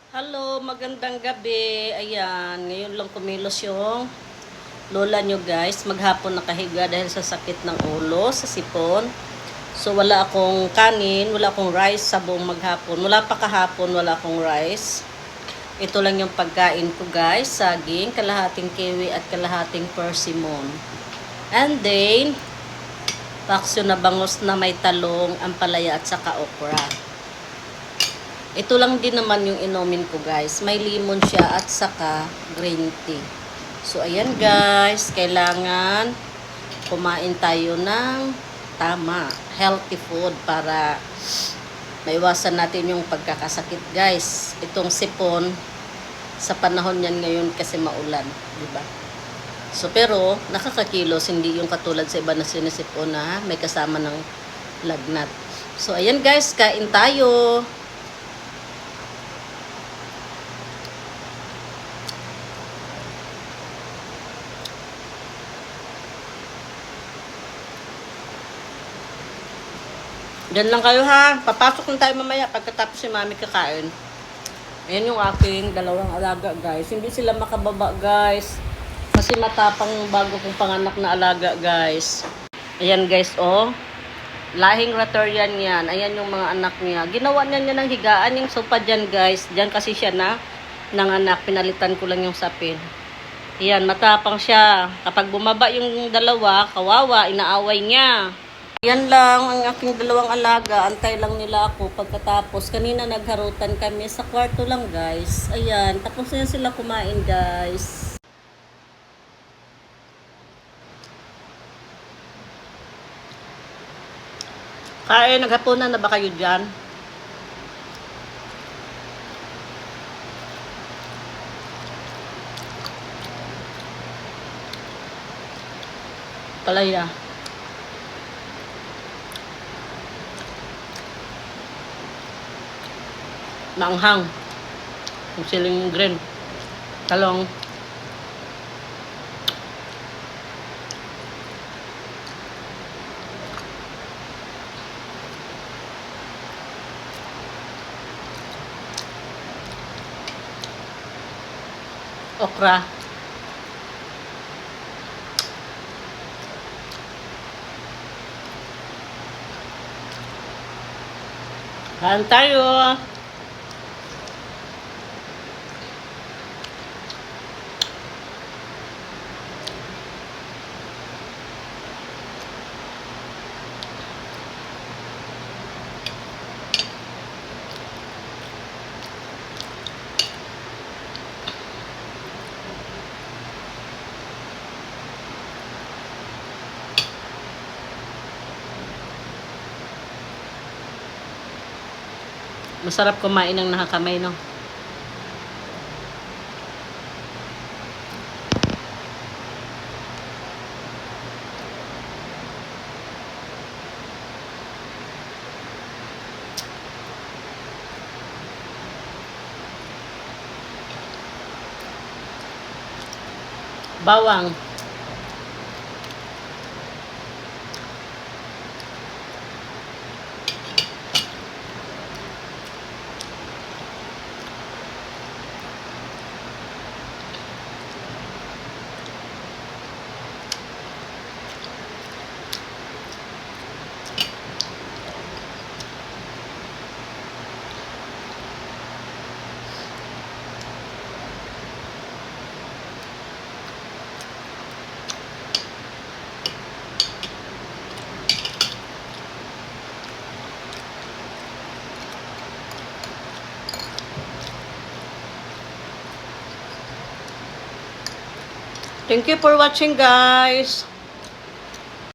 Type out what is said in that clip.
Hello, magandang gabi. Ayan, ngayon lang kumilos yung lola nyo guys. Maghapon nakahiga dahil sa sakit ng ulo, sa sipon. So wala akong kanin, wala akong rice sa buong maghapon. Wala pa kahapon, wala akong rice. Ito lang yung pagkain ko guys. Saging, kalahating kiwi at kalahating persimmon. And then, paksyo na bangus na may talong, ampalaya at saka okra. Ito lang din naman yung inumin ko guys. May lemon siya at saka green tea. So ayan guys, kailangan kumain tayo ng tama, healthy food para maiwasan natin yung pagkakasakit guys. Itong sipon, sa panahon yan ngayon kasi maulan, di ba? So pero nakakakilos, hindi yung katulad sa iba na sinisipon na may kasama ng lagnat. So ayan guys, kain tayo. Diyan lang kayo ha. Papasok na tayo mamaya pagkatapos si mami kakain. Ayan yung aking dalawang alaga guys. Hindi sila makababa guys. Kasi matapang bago kong panganak na alaga guys. Ayan guys oh. Lahing Rotarian yan. Ayan yung mga anak niya. Ginawa niya ng higaan yung sopa dyan guys. Dyan kasi siya na nanganak. Pinalitan ko lang yung sapin. Ayan, matapang siya. Kapag bumaba yung dalawa, kawawa, inaaway niya. Yan lang ang aking dalawang alaga. Antay lang nila ako pagkatapos. Kanina nagharutan kami sa kwarto lang guys. Ayan, tapos na sila kumain guys. Kain, naghapunan na ba kayo dyan? Palaya. Maanghang. Yung siling green. Talong. Okra. Kain tayo. Masarap kumain ng nakakamay, no? Bawang. Thank you for watching, guys.